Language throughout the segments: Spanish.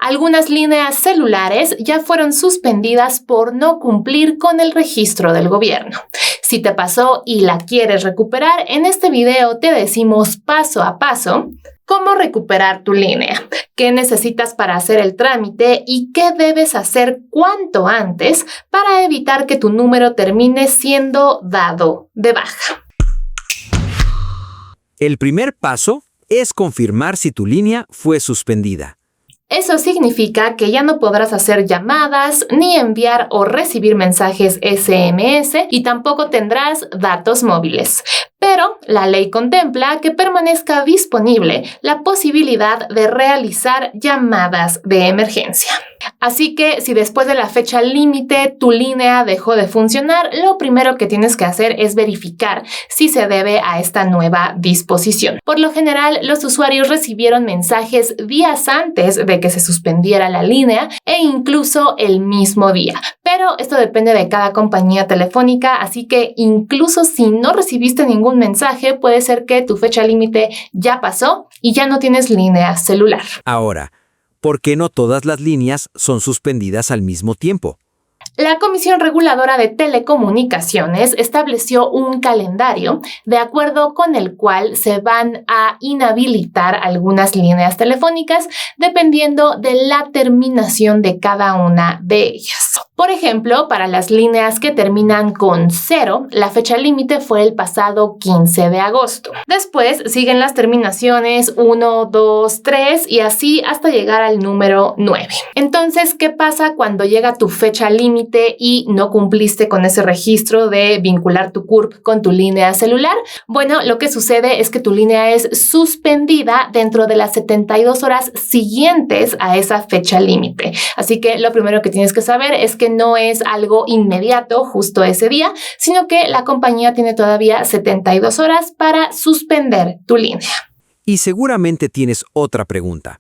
Algunas líneas celulares ya fueron suspendidas por no cumplir con el registro del gobierno. Si te pasó y la quieres recuperar, en este video te decimos paso a paso cómo recuperar tu línea, qué necesitas para hacer el trámite y qué debes hacer cuanto antes para evitar que tu número termine siendo dado de baja. El primer paso es confirmar si tu línea fue suspendida. Eso significa que ya no podrás hacer llamadas, ni enviar o recibir mensajes SMS y tampoco tendrás datos móviles. Pero la ley contempla que permanezca disponible la posibilidad de realizar llamadas de emergencia. Así que si después de la fecha límite tu línea dejó de funcionar, lo primero que tienes que hacer es verificar si se debe a esta nueva disposición. Por lo general, los usuarios recibieron mensajes días antes de que se suspendiera la línea e incluso el mismo día. Pero esto depende de cada compañía telefónica, así que incluso si no recibiste ningún mensaje, puede ser que tu fecha límite ya pasó y ya no tienes línea celular. Ahora, ¿por qué no todas las líneas son suspendidas al mismo tiempo? La Comisión Reguladora de Telecomunicaciones estableció un calendario de acuerdo con el cual se van a inhabilitar algunas líneas telefónicas dependiendo de la terminación de cada una de ellas. Por ejemplo, para las líneas que terminan con 0, la fecha límite fue el pasado 15 de agosto. Después siguen las terminaciones 1, 2, 3 y así hasta llegar al número 9. Entonces, ¿qué pasa cuando llega tu fecha límite y no cumpliste con ese registro de vincular tu CURP con tu línea celular? Bueno, lo que sucede es que tu línea es suspendida dentro de las 72 horas siguientes a esa fecha límite. Así que lo primero que tienes que saber es que no es algo inmediato justo ese día, sino que la compañía tiene todavía 72 horas para suspender tu línea. Y seguramente tienes otra pregunta.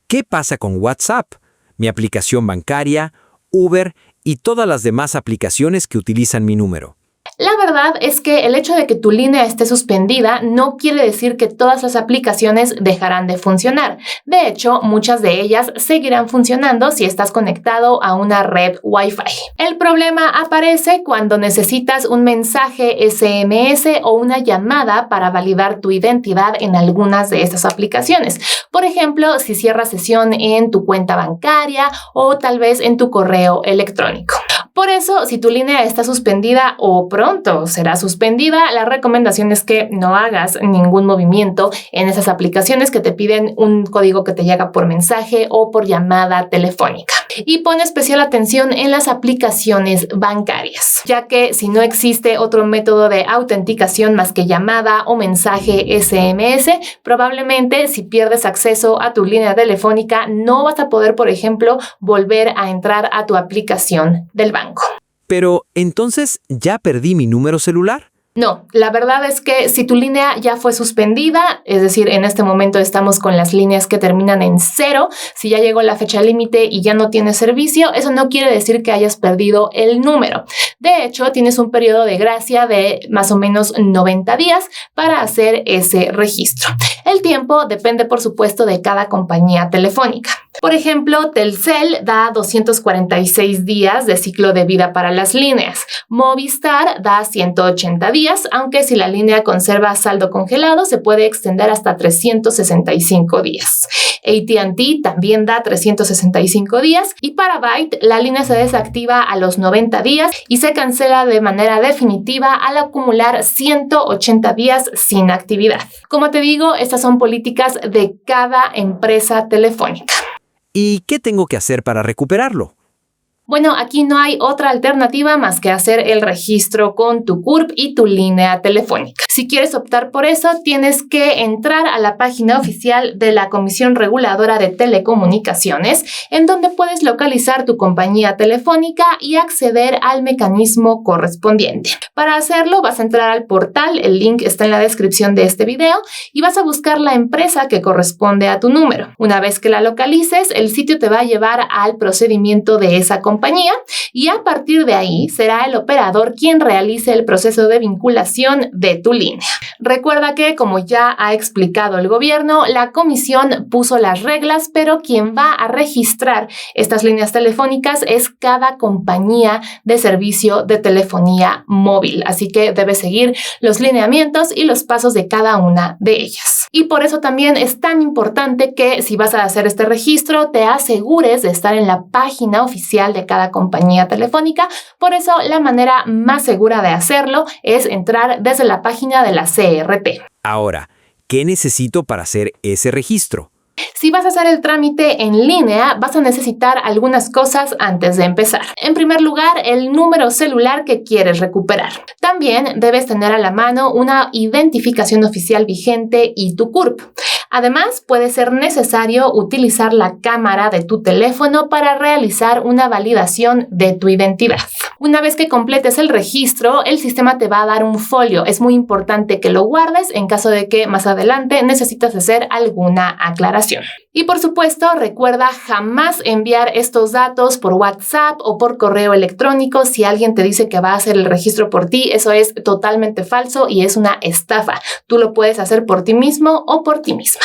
¿Qué pasa con WhatsApp, mi aplicación bancaria, Uber y todas las demás aplicaciones que utilizan mi número? La verdad es que el hecho de que tu línea esté suspendida no quiere decir que todas las aplicaciones dejarán de funcionar. De hecho, muchas de ellas seguirán funcionando si estás conectado a una red Wi-Fi. El problema aparece cuando necesitas un mensaje SMS o una llamada para validar tu identidad en algunas de estas aplicaciones. Por ejemplo, si cierras sesión en tu cuenta bancaria o tal vez en tu correo electrónico. Por eso, si tu línea está suspendida o pronto será suspendida, la recomendación es que no hagas ningún movimiento en esas aplicaciones que te piden un código que te llega por mensaje o por llamada telefónica. Y pon especial atención en las aplicaciones bancarias, ya que si no existe otro método de autenticación más que llamada o mensaje SMS, probablemente si pierdes acceso a tu línea telefónica no vas a poder, por ejemplo, volver a entrar a tu aplicación del banco. Pero, ¿entonces ya perdí mi número celular? No, la verdad es que si tu línea ya fue suspendida, es decir, en este momento estamos con las líneas que terminan en 0, si ya llegó la fecha límite y ya no tienes servicio, eso no quiere decir que hayas perdido el número. De hecho, tienes un periodo de gracia de más o menos 90 días para hacer ese registro. El tiempo depende, por supuesto, de cada compañía telefónica. Por ejemplo, Telcel da 246 días de ciclo de vida para las líneas. Movistar da 180 días, aunque si la línea conserva saldo congelado, se puede extender hasta 365 días. AT&T también da 365 días y para Byte la línea se desactiva a los 90 días y se cancela de manera definitiva al acumular 180 días sin actividad. Como te digo, estas son políticas de cada empresa telefónica. ¿Y qué tengo que hacer para recuperarlo? Bueno, aquí no hay otra alternativa más que hacer el registro con tu CURP y tu línea telefónica. Si quieres optar por eso, tienes que entrar a la página oficial de la Comisión Reguladora de Telecomunicaciones, en donde puedes localizar tu compañía telefónica y acceder al mecanismo correspondiente. Para hacerlo, vas a entrar al portal, el link está en la descripción de este video, y vas a buscar la empresa que corresponde a tu número. Una vez que la localices, el sitio te va a llevar al procedimiento de esa compañía compañía y a partir de ahí será el operador quien realice el proceso de vinculación de tu línea. Recuerda que, como ya ha explicado el gobierno, la comisión puso las reglas, pero quien va a registrar estas líneas telefónicas es cada compañía de servicio de telefonía móvil. Así que debes seguir los lineamientos y los pasos de cada una de ellas. Y por eso también es tan importante que si vas a hacer este registro, te asegures de estar en la página oficial de cada compañía telefónica. Por eso la manera más segura de hacerlo es entrar desde la página de la CRT. Ahora, ¿qué necesito para hacer ese registro? Si vas a hacer el trámite en línea, vas a necesitar algunas cosas antes de empezar. En primer lugar, el número celular que quieres recuperar. También debes tener a la mano una identificación oficial vigente y tu CURP. Además, puede ser necesario utilizar la cámara de tu teléfono para realizar una validación de tu identidad. Una vez que completes el registro, el sistema te va a dar un folio. Es muy importante que lo guardes en caso de que más adelante necesites hacer alguna aclaración. Y por supuesto, recuerda jamás enviar estos datos por WhatsApp o por correo electrónico. Si alguien te dice que va a hacer el registro por ti, eso es totalmente falso y es una estafa. Tú lo puedes hacer por ti mismo o por ti misma.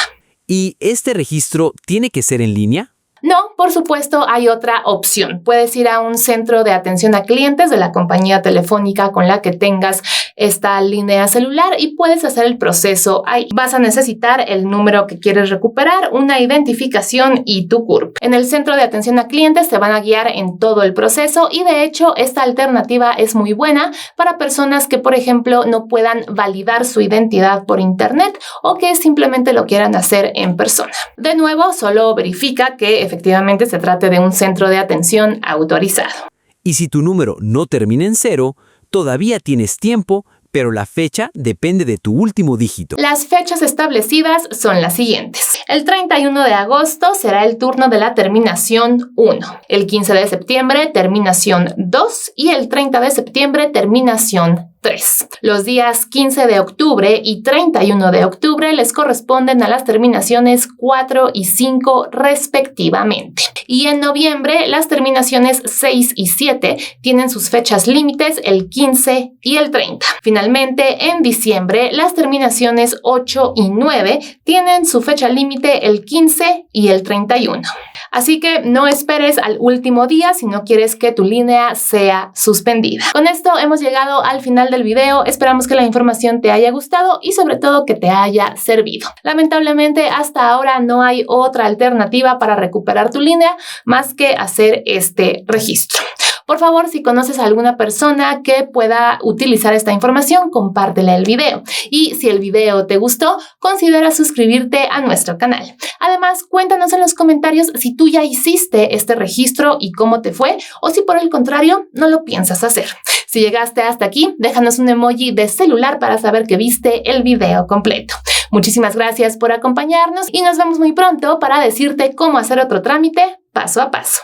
¿Y este registro tiene que ser en línea? No, por supuesto, hay otra opción. Puedes ir a un centro de atención a clientes de la compañía telefónica con la que tengas esta línea celular y puedes hacer el proceso ahí. Vas a necesitar el número que quieres recuperar, una identificación y tu CURP. En el centro de atención a clientes te van a guiar en todo el proceso y de hecho esta alternativa es muy buena para personas que, por ejemplo, no puedan validar su identidad por internet o que simplemente lo quieran hacer en persona. De nuevo, solo verifica que efectivamente se trate de un centro de atención autorizado. Y si tu número no termina en 0, todavía tienes tiempo, pero la fecha depende de tu último dígito. Las fechas establecidas son las siguientes. El 31 de agosto será el turno de la terminación 1. El 15 de septiembre, terminación 2. Y el 30 de septiembre, terminación 3. Los días 15 de octubre y 31 de octubre les corresponden a las terminaciones 4 y 5 respectivamente. Y en noviembre, las terminaciones 6 y 7 tienen sus fechas límites el 15 y el 30. Finalmente, en diciembre, las terminaciones 8 y 9 tienen su fecha límite el 15 y el 31. Así que no esperes al último día si no quieres que tu línea sea suspendida. Con esto hemos llegado al final del video. Esperamos que la información te haya gustado y sobre todo que te haya servido. Lamentablemente hasta ahora no hay otra alternativa para recuperar tu línea más que hacer este registro. Por favor, si conoces a alguna persona que pueda utilizar esta información, compártele el video. Y si el video te gustó, considera suscribirte a nuestro canal. Además, cuéntanos en los comentarios si tú ya hiciste este registro y cómo te fue, o si por el contrario, no lo piensas hacer. Si llegaste hasta aquí, déjanos un emoji de celular para saber que viste el video completo. Muchísimas gracias por acompañarnos y nos vemos muy pronto para decirte cómo hacer otro trámite paso a paso.